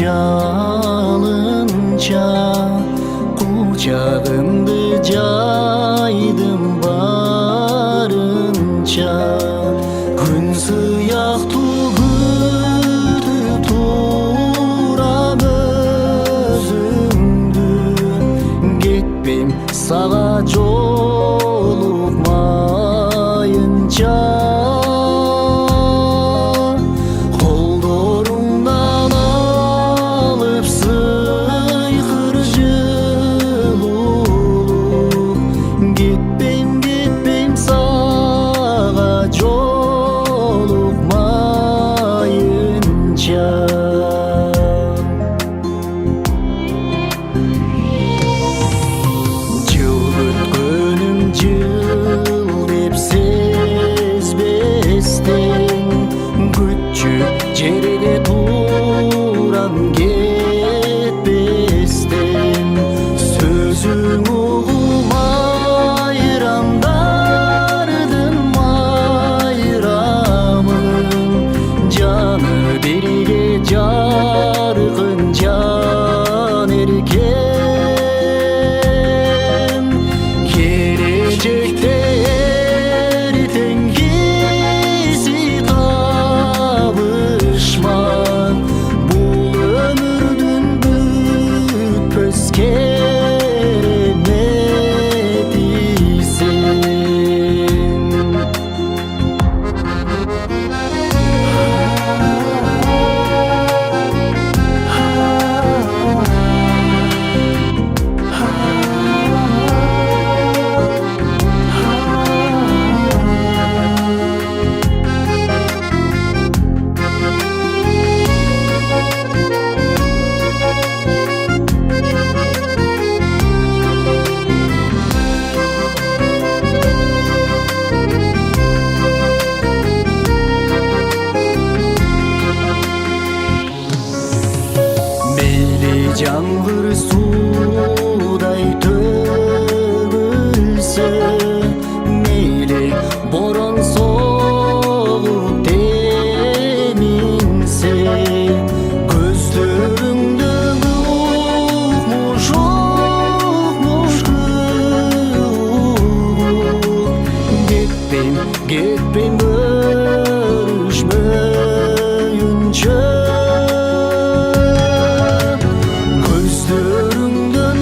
жалынча, кучагымды жайдым барынча. Күн сыяктуу күтүп турам өзүңдү, кетпейм сага жолукмайынча. Колдорумдан алып сыйкыр жылуулук, кетпейм сага жолукмайынча. Жыл өткөнүм жыл деп сезбестен, күтчү жерде турам кетпестен. Сөзүң угум айрамдардын майрамын, жаны бирге жаркын жан эркем. Келечекте эртеңгиси табышмак, бул өмүрдүн бүтпөс керемети сен. Мейли жаңбыр суудай төгүлсө, мейли борон согуп теминсе, көздөрүңдө укмуш кетпейм өрүшмөйүнчө. Көздөрүңдөн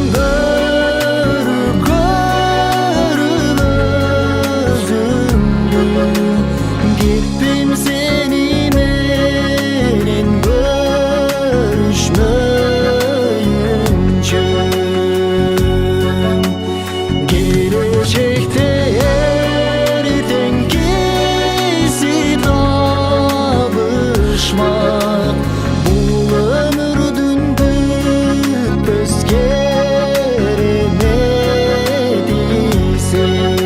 көрүп өзүңдү, кетпейм сени менен көрүшмөйүнчө. Келечекте эртеңгиси табышмак, бул өмүрдүн бүтпөс керемети сен.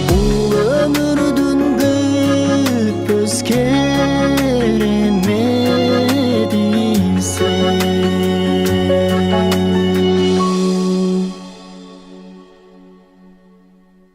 Бул өмүрдүн бүтпөс керемети